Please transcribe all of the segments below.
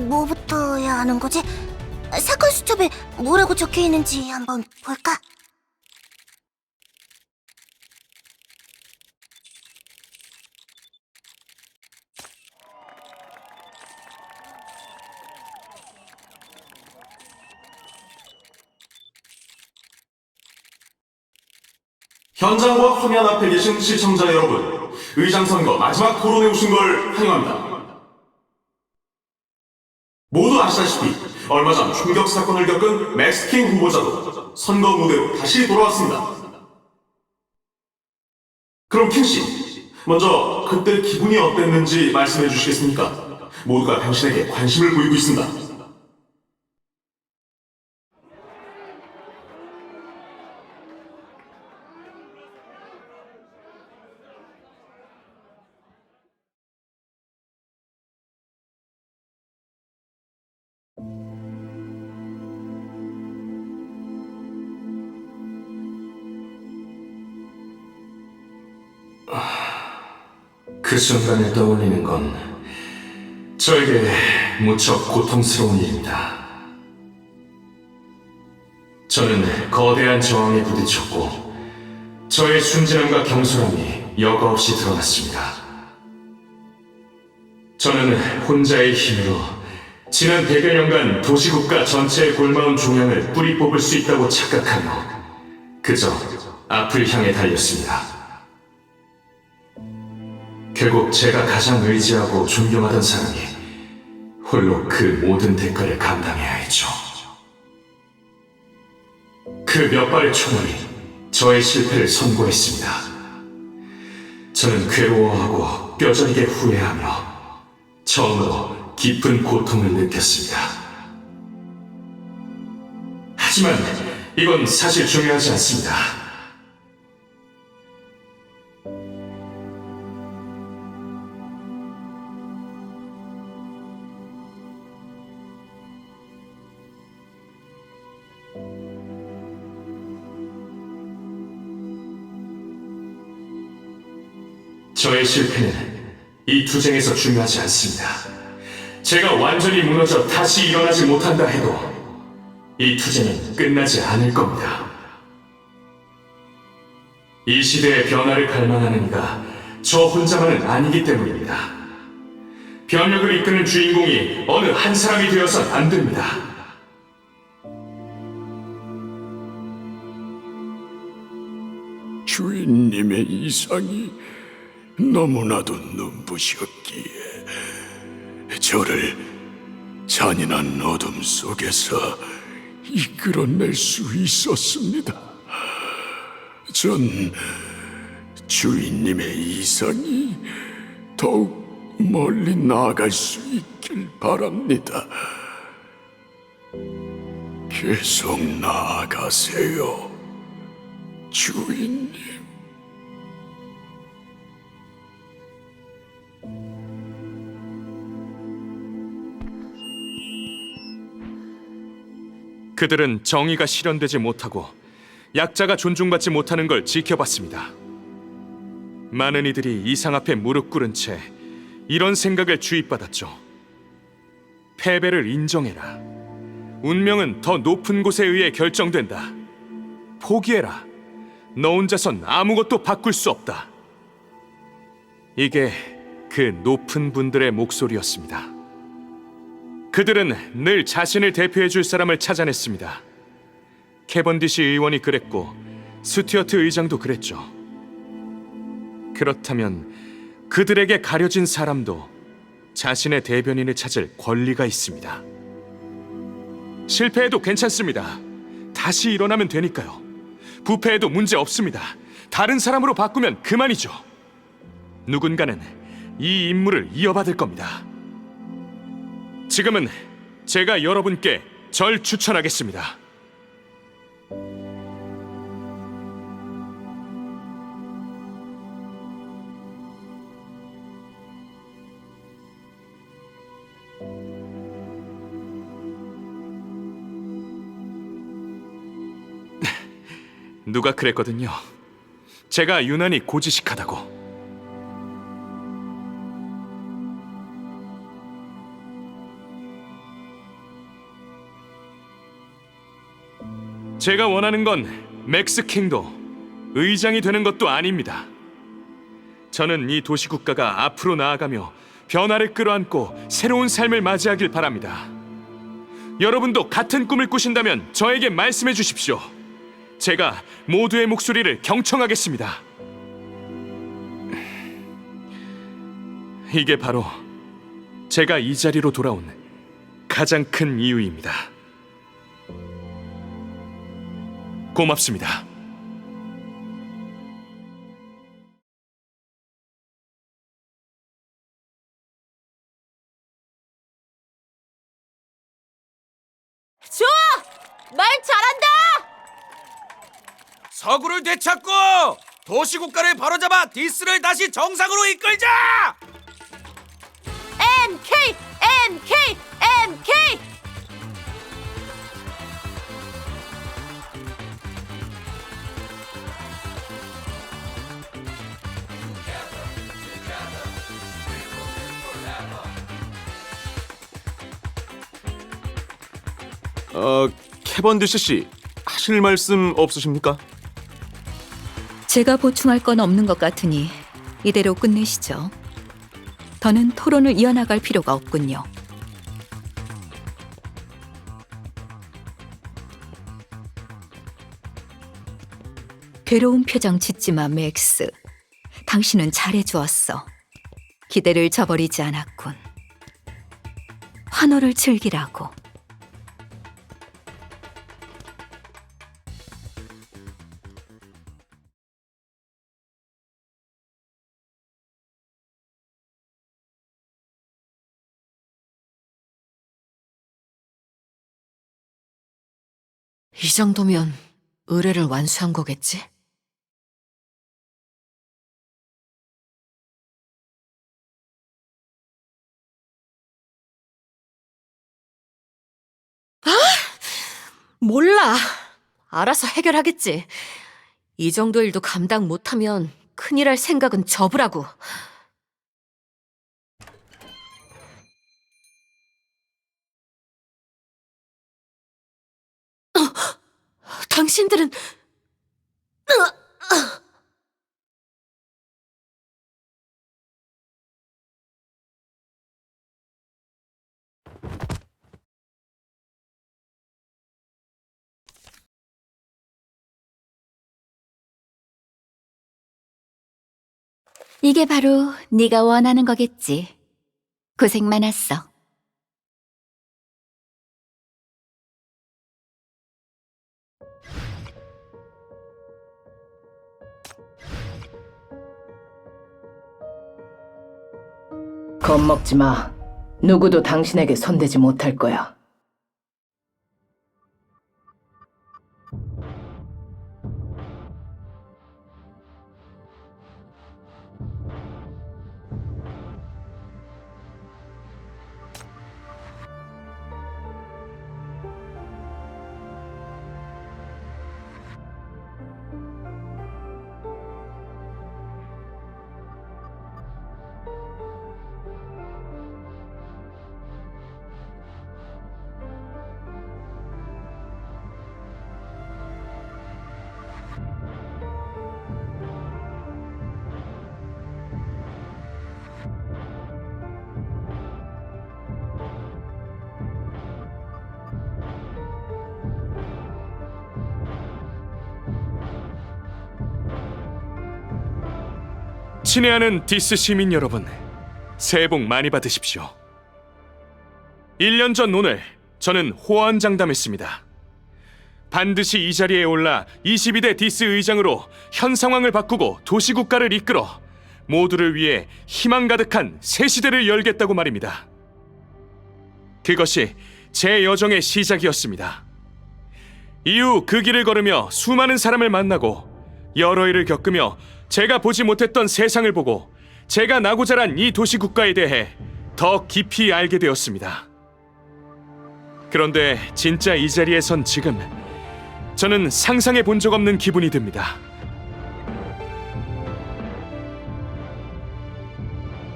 뭐부터 해야 하는 거지? 사건 수첩에 뭐라고 적혀 있는지 한번 볼까? 현장과 화면 앞에 계신 시청자 여러분, 의장 선거 마지막 토론에 오신 걸 환영합니다. 모두 아시다시피 얼마 전 충격 사건을 겪은 맥스킹 후보자도 선거 무대로 다시 돌아왔습니다. 그럼 킹씨, 먼저 그때 기분이 어땠는지 말씀해 주시겠습니까? 모두가 당신에게 관심을 보이고 있습니다. 그 순간을 떠올리는 건 저에게 무척 고통스러운 일입니다. 저는 거대한 저항에 부딪혔고 저의 순진함과 경솔함이 여과 없이 드러났습니다. 저는 혼자의 힘으로 지난 100여 년간 도시국가 전체의 골마운 종양을 뿌리 뽑을 수 있다고 착각하며 그저 앞을 향해 달렸습니다. 결국 제가 가장 의지하고 존경하던 사람이 홀로 그 모든 대가를 감당해야 했죠. 그 몇 발의 총알이 저의 실패를 선고했습니다. 저는 괴로워하고 뼈저리게 후회하며 처음으로 깊은 고통을 느꼈습니다. 하지만 이건 사실 중요하지 않습니다. 저의 실패는 이 투쟁에서 중요하지 않습니다. 제가 완전히 무너져 다시 일어나지 못한다 해도 이 투쟁은 끝나지 않을 겁니다. 이 시대의 변화를 갈망하는 이가 저 혼자만은 아니기 때문입니다. 변혁을 이끄는 주인공이 어느 한 사람이 되어선 안 됩니다. 주인님의 이상이 너무나도 눈부셨기에 저를 잔인한 어둠 속에서 이끌어낼 수 있었습니다. 전 주인님의 이상이 더욱 멀리 나아갈 수 있길 바랍니다. 계속 나아가세요, 주인님. 그들은 정의가 실현되지 못하고 약자가 존중받지 못하는 걸 지켜봤습니다. 많은 이들이 이상 앞에 무릎 꿇은 채 이런 생각을 주입받았죠. 패배를 인정해라. 운명은 더 높은 곳에 의해 결정된다. 포기해라. 너 혼자선 아무것도 바꿀 수 없다. 이게 그 높은 분들의 목소리였습니다. 그들은 늘 자신을 대표해 줄 사람을 찾아냈습니다. 캐번디시 의원이 그랬고 스튜어트 의장도 그랬죠. 그렇다면 그들에게 가려진 사람도 자신의 대변인을 찾을 권리가 있습니다. 실패해도 괜찮습니다. 다시 일어나면 되니까요. 부패해도 문제 없습니다. 다른 사람으로 바꾸면 그만이죠. 누군가는 이 임무를 이어받을 겁니다. 지금은 제가 여러분께 절 추천하겠습니다. 누가 그랬거든요. 제가 유난히 고지식하다고. 제가 원하는 건 맥스 킹도 의장이 되는 것도 아닙니다. 저는 이 도시국가가 앞으로 나아가며 변화를 끌어안고 새로운 삶을 맞이하길 바랍니다. 여러분도 같은 꿈을 꾸신다면 저에게 말씀해 주십시오. 제가 모두의 목소리를 경청하겠습니다. 이게 바로 제가 이 자리로 돌아온 가장 큰 이유입니다. 고맙습니다. 좋아! 말 잘한다! 서구를 되찾고 도시국가를 바로잡아 디스를 다시 정상으로 이끌자! MK! MK! MK! 캐번디시 씨, 하실 말씀 없으십니까? 제가 보충할 건 없는 것 같으니 이대로 끝내시죠. 더는 토론을 이어나갈 필요가 없군요. 괴로운 표정 짓지 마, 맥스. 당신은 잘해주었어. 기대를 저버리지 않았군. 환호를 즐기라고. 이 정도면 의뢰를 완수한 거겠지? 몰라. 알아서 해결하겠지. 이 정도 일도 감당 못하면 큰일 할 생각은 접으라고. 당신들은 이게 바로 네가 원하는 거겠지. 고생 많았어. 겁먹지 마. 누구도 당신에게 손대지 못할 거야. 친애하는 디스 시민 여러분, 새해 복 많이 받으십시오. 1년 전 오늘 저는 호언장담했습니다. 반드시 이 자리에 올라 22대 디스 의장으로 현 상황을 바꾸고 도시국가를 이끌어 모두를 위해 희망 가득한 새 시대를 열겠다고 말입니다. 그것이 제 여정의 시작이었습니다. 이후 그 길을 걸으며 수많은 사람을 만나고 여러 일을 겪으며 제가 보지 못했던 세상을 보고 제가 나고 자란 이 도시국가에 대해 더 깊이 알게 되었습니다. 그런데 진짜 이 자리에 선 지금 저는 상상해 본 적 없는 기분이 듭니다.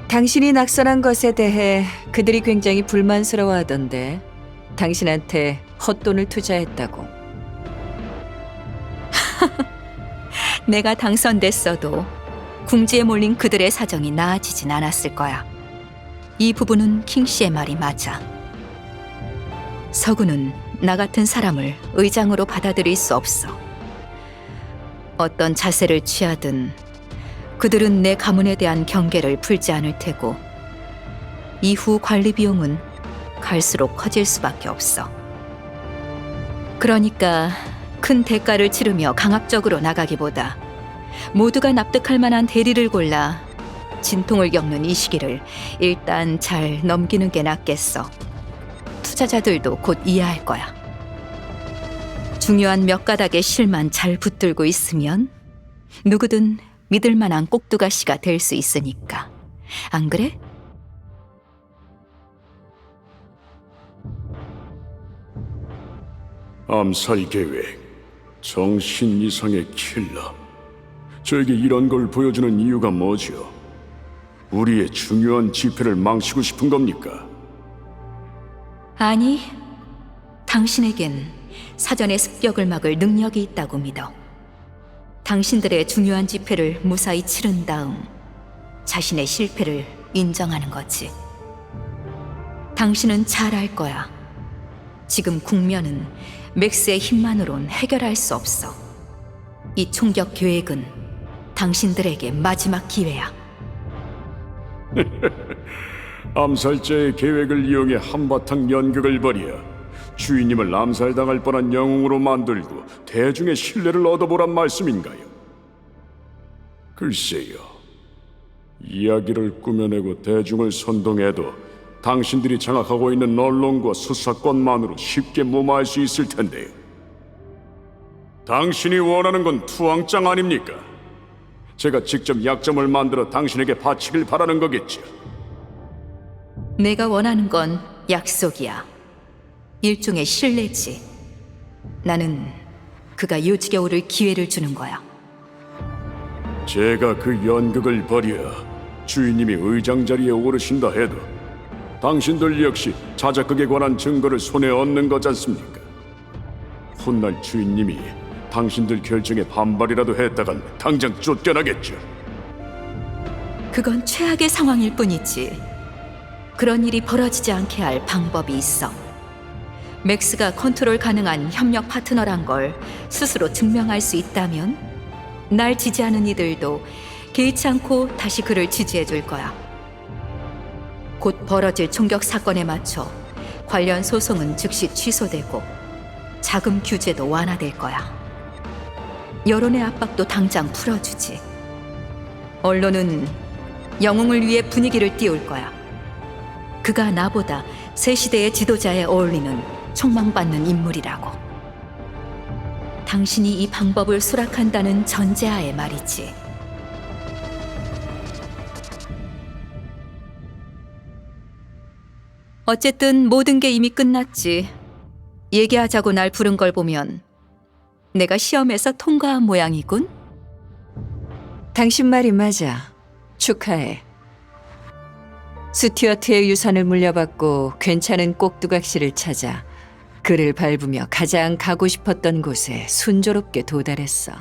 당신이 낙선한 것에 대해 그들이 굉장히 불만스러워하던데 당신한테 헛돈을 투자했다고. 내가 당선됐어도 궁지에 몰린 그들의 사정이 나아지진 않았을 거야. 이 부분은 킹씨의 말이 맞아. 서구는 나 같은 사람을 의장으로 받아들일 수 없어. 어떤 자세를 취하든 그들은 내 가문에 대한 경계를 풀지 않을 테고 이후 관리 비용은 갈수록 커질 수밖에 없어. 그러니까 큰 대가를 치르며 강압적으로 나가기보다 모두가 납득할 만한 대리를 골라 진통을 겪는 이 시기를 일단 잘 넘기는 게 낫겠어. 투자자들도 곧 이해할 거야. 중요한 몇 가닥의 실만 잘 붙들고 있으면 누구든 믿을 만한 꼭두가시가 될 수 있으니까. 안 그래? 암살 계획, 정신 이상의 킬러. 저에게 이런 걸 보여주는 이유가 뭐죠? 우리의 중요한 지표를 망치고 싶은 겁니까? 아니, 당신에겐 사전에 습격을 막을 능력이 있다고 믿어. 당신들의 중요한 집회를 무사히 치른 다음 자신의 실패를 인정하는 거지. 당신은 잘 알 거야. 지금 국면은 맥스의 힘만으론 해결할 수 없어. 이 총격 계획은 당신들에게 마지막 기회야. 암살자의 계획을 이용해 한바탕 연극을 벌여 주인님을 암살당할 뻔한 영웅으로 만들고 대중의 신뢰를 얻어보란 말씀인가요? 글쎄요. 이야기를 꾸며내고 대중을 선동해도 당신들이 장악하고 있는 언론과 수사권만으로 쉽게 무마할 수 있을 텐데요. 당신이 원하는 건 투항장 아닙니까? 제가 직접 약점을 만들어 당신에게 바치길 바라는 거겠죠. 내가 원하는 건 약속이야. 일종의 신뢰지. 나는 그가 요직에 오를 기회를 주는 거야. 제가 그 연극을 벌여 주인님이 의장 자리에 오르신다 해도 당신들 역시 자작극에 관한 증거를 손에 얻는 거지 않습니까? 훗날 주인님이 당신들 결정에 반발이라도 했다간 당장 쫓겨나겠죠. 그건 최악의 상황일 뿐이지. 그런 일이 벌어지지 않게 할 방법이 있어. 맥스가 컨트롤 가능한 협력 파트너란 걸 스스로 증명할 수 있다면 날 지지하는 이들도 개의치 않고 다시 그를 지지해 줄 거야. 곧 벌어질 총격 사건에 맞춰 관련 소송은 즉시 취소되고 자금 규제도 완화될 거야. 여론의 압박도 당장 풀어주지. 언론은 영웅을 위해 분위기를 띄울 거야. 그가 나보다 새 시대의 지도자에 어울리는 촉망받는 인물이라고. 당신이 이 방법을 수락한다는 전제하에 말이지. 어쨌든 모든 게 이미 끝났지. 얘기하자고 날 부른 걸 보면 내가 시험에서 통과한 모양이군. 당신 말이 맞아. 축하해. 스튜어트의 유산을 물려받고 괜찮은 꼭두각시를 찾아 그를 밟으며 가장 가고 싶었던 곳에 순조롭게 도달했어.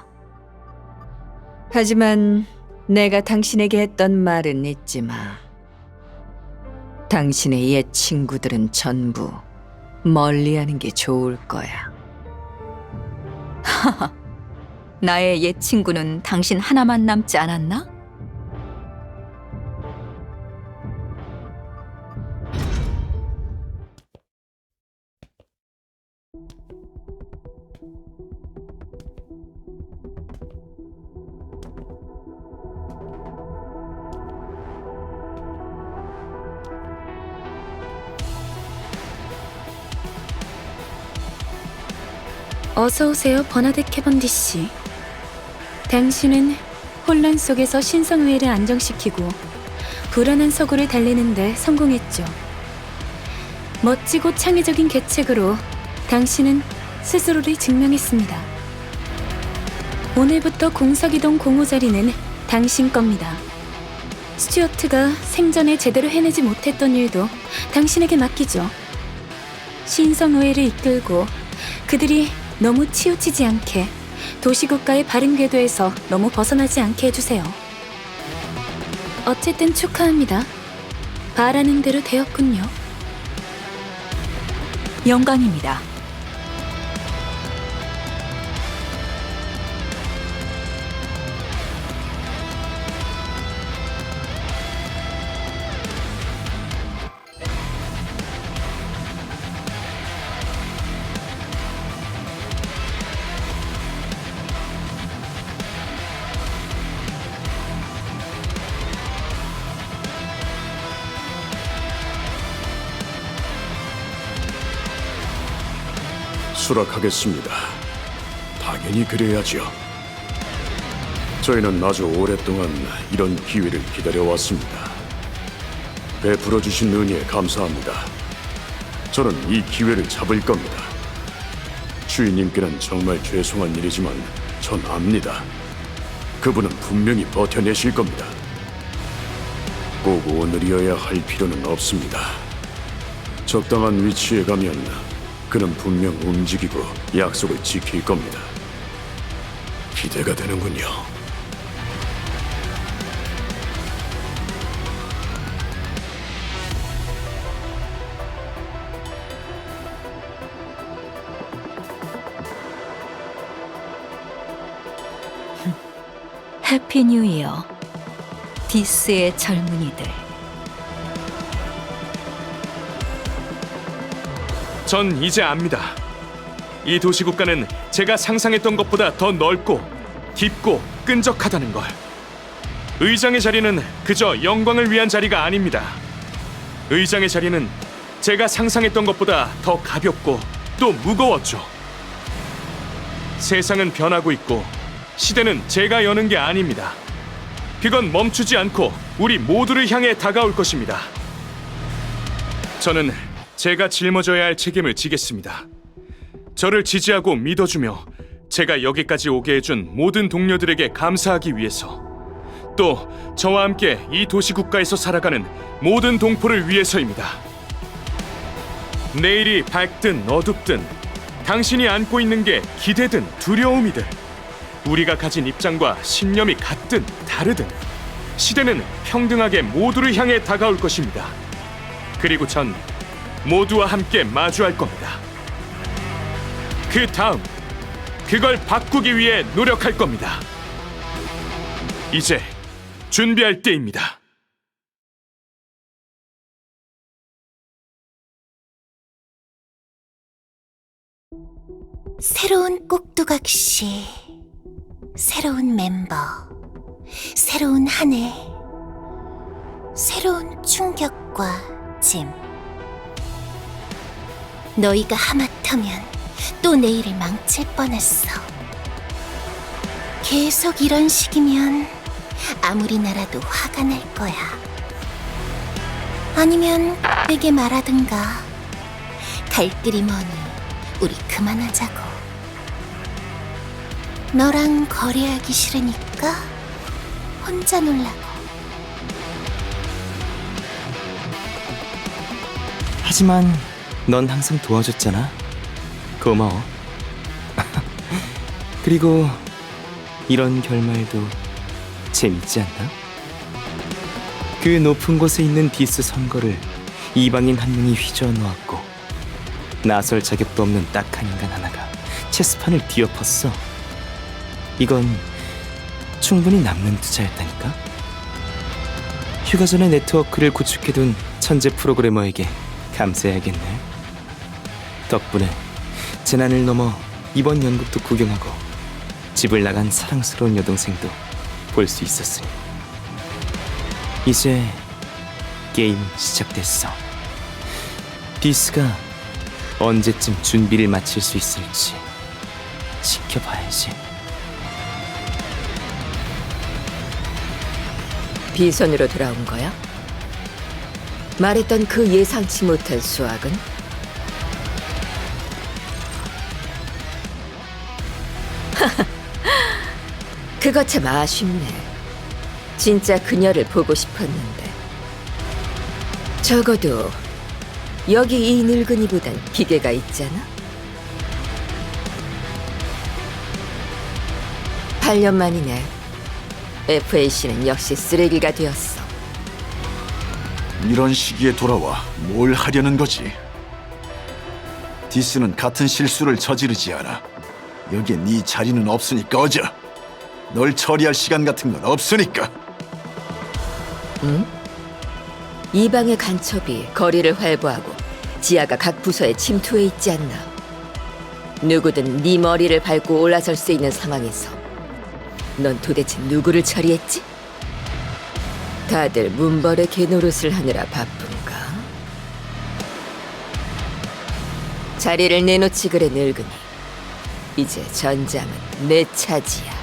하지만 내가 당신에게 했던 말은 잊지 마. 당신의 옛 친구들은 전부 멀리하는 게 좋을 거야. 하하, 나의 옛 친구는 당신 하나만 남지 않았나? 어서 오세요, 버나뎃 캐번디 씨. 당신은 혼란 속에서 신성의회를 안정시키고 불안한 서구를 달래는데 성공했죠. 멋지고 창의적인 계책으로 당신은 스스로를 증명했습니다. 오늘부터 공사기동 공호 자리는 당신 겁니다. 스튜어트가 생전에 제대로 해내지 못했던 일도 당신에게 맡기죠. 신성의회를 이끌고 그들이 너무 치우치지 않게 도시국가의 바른 궤도에서 너무 벗어나지 않게 해주세요. 어쨌든 축하합니다. 바라는 대로 되었군요. 영광입니다. 수락하겠습니다. 당연히 그래야죠. 저희는 아주 오랫동안 이런 기회를 기다려왔습니다. 베풀어 주신 은혜에 감사합니다. 저는 이 기회를 잡을 겁니다. 주인님께는 정말 죄송한 일이지만 전 압니다. 그분은 분명히 버텨내실 겁니다. 꼭 오늘이어야 할 필요는 없습니다. 적당한 위치에 가면 그는 분명 움직이고 약속을 지킬 겁니다. 기대가 되는군요. 해피 뉴 이어. 디스의 젊은이들. 전 이제 압니다. 이 도시국가는 제가 상상했던 것보다 더 넓고 깊고 끈적하다는 걸. 의장의 자리는 그저 영광을 위한 자리가 아닙니다. 의장의 자리는 제가 상상했던 것보다 더 가볍고 또 무거웠죠. 세상은 변하고 있고 시대는 제가 여는 게 아닙니다. 그건 멈추지 않고 우리 모두를 향해 다가올 것입니다. 저는 제가 짊어져야 할 책임을 지겠습니다. 저를 지지하고 믿어주며 제가 여기까지 오게 해준 모든 동료들에게 감사하기 위해서, 또 저와 함께 이 도시국가에서 살아가는 모든 동포를 위해서입니다. 내일이 밝든 어둡든, 당신이 안고 있는 게 기대든 두려움이든, 우리가 가진 입장과 신념이 같든 다르든 시대는 평등하게 모두를 향해 다가올 것입니다. 그리고 전 모두와 함께 마주할 겁니다. 그 다음 그걸 바꾸기 위해 노력할 겁니다. 이제 준비할 때입니다. 새로운 꼭두각시, 새로운 멤버, 새로운 한 해, 새로운 충격과 짐. 너희가 하마터면 또 내일을 망칠 뻔했어. 계속 이런 식이면 아무리 날아도 화가 날 거야. 아니면 내게 말하든가. 갈 길이 머니 우리 그만하자고. 너랑 거래하기 싫으니까 혼자 놀라고. 하지만 넌 항상 도와줬잖아. 고마워. 그리고 이런 결말도 재밌지 않나? 그 높은 곳에 있는 디스 선거를 이방인 한 명이 휘저어 놓았고, 나설 자격도 없는 딱한 인간 하나가 체스판을 뒤엎었어. 이건 충분히 남는 투자였다니까? 휴가 전에 네트워크를 구축해둔 천재 프로그래머에게 감사해야겠네. 덕분에 재난을 넘어 이번 연극도 구경하고 집을 나간 사랑스러운 여동생도 볼 수 있었으니. 이제 게임 시작됐어. 디스가 언제쯤 준비를 마칠 수 있을지 지켜봐야지. 비선으로 돌아온 거야? 말했던 그 예상치 못한 수확은? 그거 참 아쉽네. 진짜 그녀를 보고 싶었는데. 적어도 여기 이 늙은이보단 기계가 있잖아. 8년 만이네. FAC는 역시 쓰레기가 되었어. 이런 시기에 돌아와 뭘 하려는 거지? 디스는 같은 실수를 저지르지 않아. 여기에 네 자리는 없으니 꺼져. 널 처리할 시간 같은 건 없으니까. 응? 이 방의 간첩이 거리를 활보하고 지하가 각 부서에 침투해 있지 않나. 누구든 네 머리를 밟고 올라설 수 있는 상황에서 넌 도대체 누구를 처리했지? 다들 문벌의 개노릇을 하느라 바쁜가? 자리를 내놓지 그래 늙은이. 이제 전장은 내 차지야.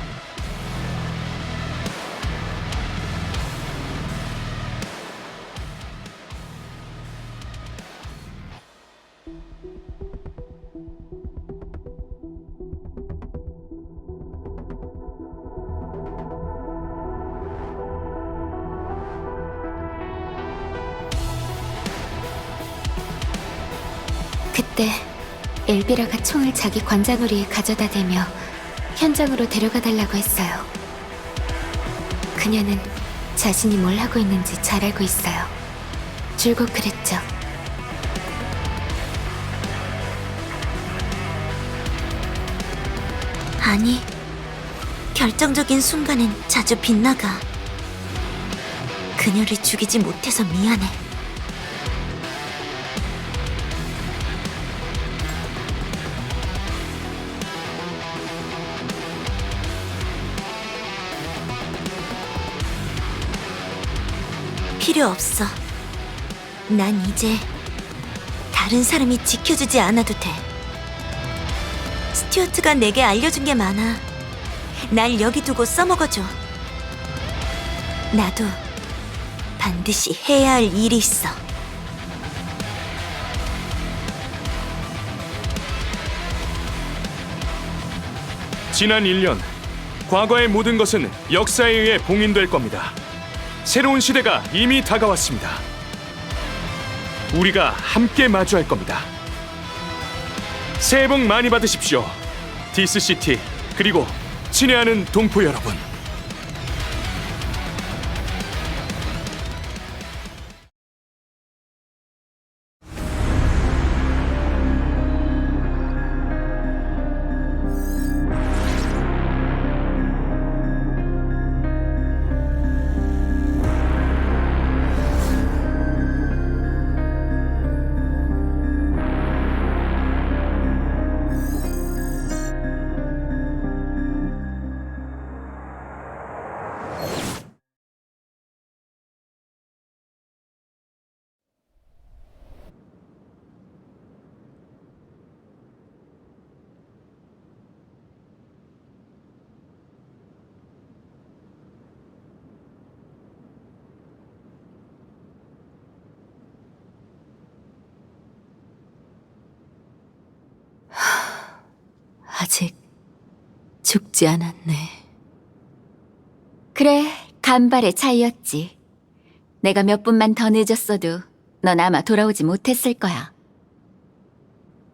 그때 엘비라가 총을 자기 관자놀이에 가져다 대며 현장으로 데려가 달라고 했어요. 그녀는 자신이 뭘 하고 있는지 잘 알고 있어요. 줄곧 그랬죠. 아니, 결정적인 순간엔 자주 빗나가. 그녀를 죽이지 못해서 미안해. 필요 없어. 난 이제 다른 사람이 지켜주지 않아도 돼. 스튜어트가 내게 알려준 게 많아. 날 여기 두고 써먹어줘. 나도 반드시 해야 할 일이 있어. 지난 1년, 과거의 모든 것은 역사에 의해 봉인될 겁니다. 새로운 시대가 이미 다가왔습니다. 우리가 함께 마주할 겁니다. 새해 복 많이 받으십시오. 디스시티, 그리고 친애하는 동포 여러분. 아직 죽지 않았네. 그래, 간발의 차이였지. 내가 몇 분만 더 늦었어도 넌 아마 돌아오지 못했을 거야.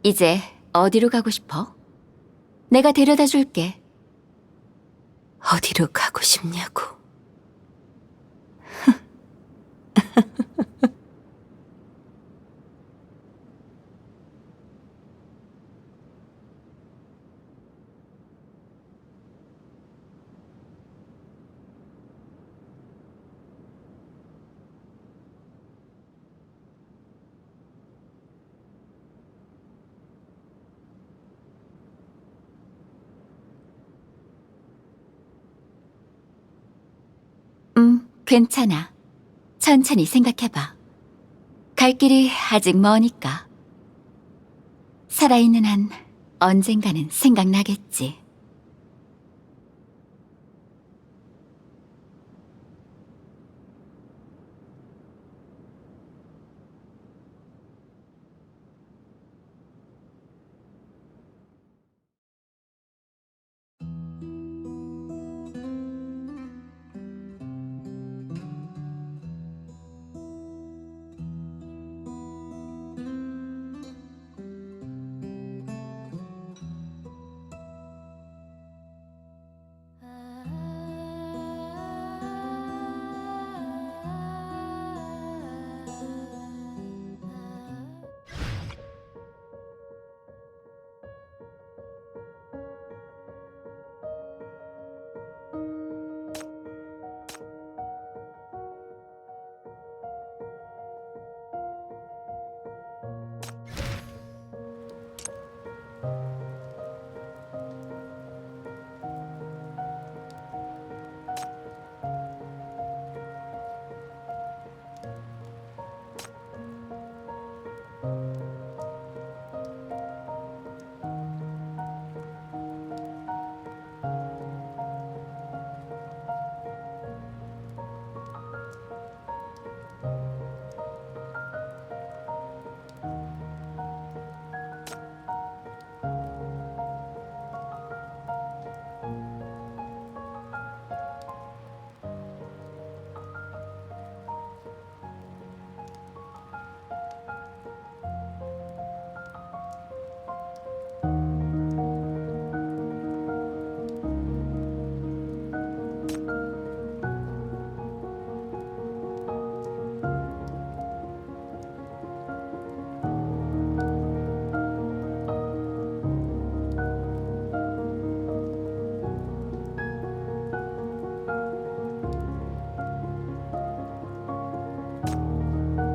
이제 어디로 가고 싶어? 내가 데려다 줄게. 어디로 가고 싶냐고. 괜찮아. 천천히 생각해봐. 갈 길이 아직 머니까. 살아있는 한 언젠가는 생각나겠지.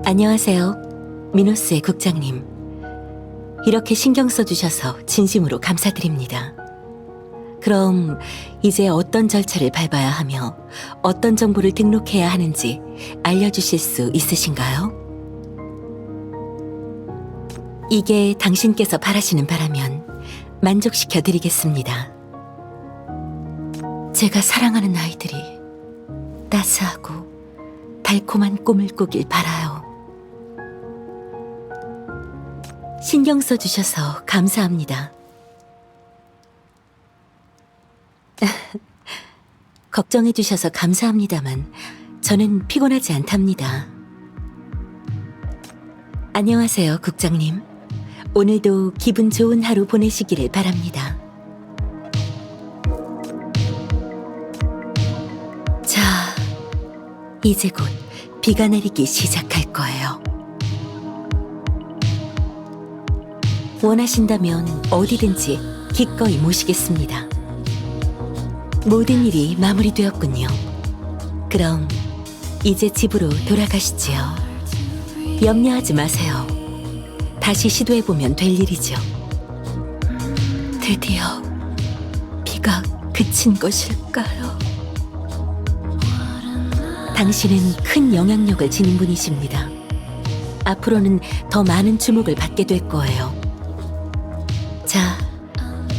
안녕하세요. 미노스의 국장님. 이렇게 신경 써주셔서 진심으로 감사드립니다. 그럼 이제 어떤 절차를 밟아야 하며 어떤 정보를 등록해야 하는지 알려주실 수 있으신가요? 이게 당신께서 바라시는 바라면 만족시켜드리겠습니다. 제가 사랑하는 아이들이 따스하고 달콤한 꿈을 꾸길 바라요. 신경 써주셔서 감사합니다. 걱정해주셔서 감사합니다만 저는 피곤하지 않답니다. 안녕하세요, 국장님. 오늘도 기분 좋은 하루 보내시기를 바랍니다. 자, 이제 곧 비가 내리기 시작할 거예요. 원하신다면 어디든지 기꺼이 모시겠습니다. 모든 일이 마무리되었군요. 그럼 이제 집으로 돌아가시지요. 염려하지 마세요. 다시 시도해보면 될 일이죠. 드디어 비가 그친 것일까요? 당신은 큰 영향력을 지닌 분이십니다. 앞으로는 더 많은 주목을 받게 될 거예요. 자,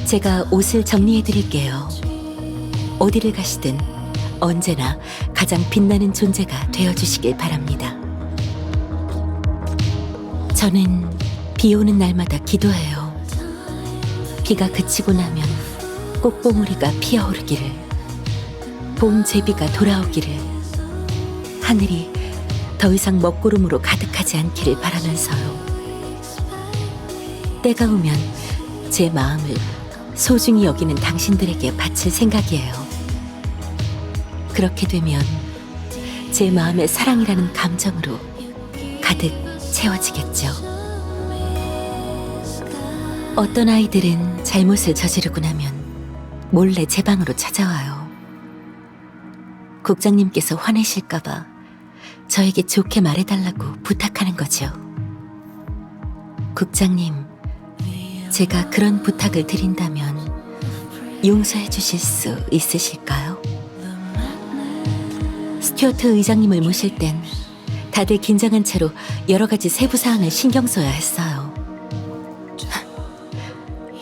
제가 옷을 정리해 드릴게요. 어디를 가시든 언제나 가장 빛나는 존재가 되어주시길 바랍니다. 저는 비 오는 날마다 기도해요. 비가 그치고 나면 꽃봉오리가 피어오르기를, 봄 제비가 돌아오기를, 하늘이 더 이상 먹구름으로 가득하지 않기를 바라면서요. 때가 오면 제 마음을 소중히 여기는 당신들에게 바칠 생각이에요. 그렇게 되면 제 마음의 사랑이라는 감정으로 가득 채워지겠죠. 어떤 아이들은 잘못을 저지르고 나면 몰래 제 방으로 찾아와요. 국장님께서 화내실까봐 저에게 좋게 말해달라고 부탁하는 거죠. 국장님, 제가 그런 부탁을 드린다면 용서해 주실 수 있으실까요? 스튜어트 의장님을 모실 땐 다들 긴장한 채로 여러 가지 세부 사항을 신경 써야 했어요.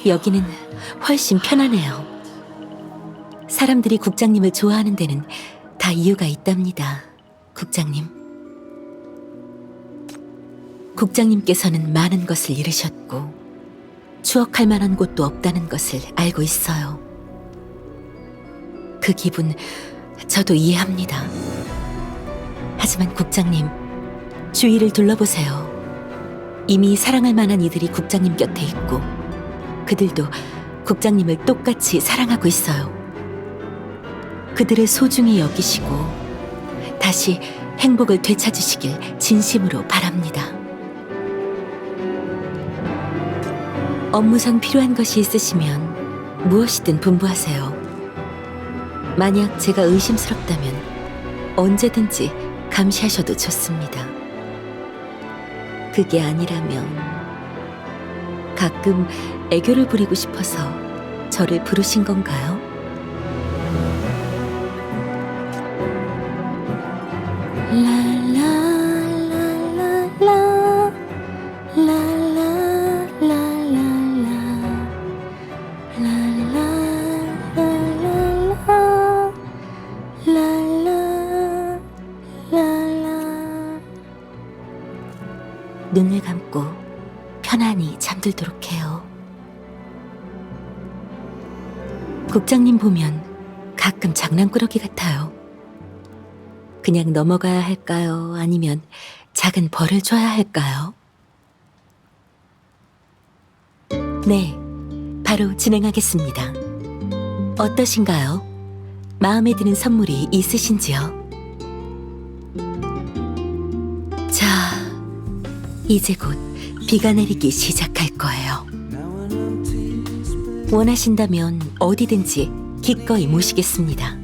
여기는 훨씬 편하네요. 사람들이 국장님을 좋아하는 데는 다 이유가 있답니다, 국장님. 국장님께서는 많은 것을 잃으셨고 추억할 만한 곳도 없다는 것을 알고 있어요. 그 기분 저도 이해합니다. 하지만 국장님, 주위를 둘러보세요. 이미 사랑할 만한 이들이 국장님 곁에 있고 그들도 국장님을 똑같이 사랑하고 있어요. 그들을 소중히 여기시고 다시 행복을 되찾으시길 진심으로 바랍니다. 업무상 필요한 것이 있으시면 무엇이든 분부하세요. 만약 제가 의심스럽다면 언제든지 감시하셔도 좋습니다. 그게 아니라면 가끔 애교를 부리고 싶어서 저를 부르신 건가요? 눈을 감고 편안히 잠들도록 해요. 국장님 보면 가끔 장난꾸러기 같아요. 그냥 넘어가야 할까요? 아니면 작은 벌을 줘야 할까요? 네, 바로 진행하겠습니다. 어떠신가요? 마음에 드는 선물이 있으신지요? 자, 이제 곧 비가 내리기 시작할 거예요. 원하신다면 어디든지 기꺼이 모시겠습니다.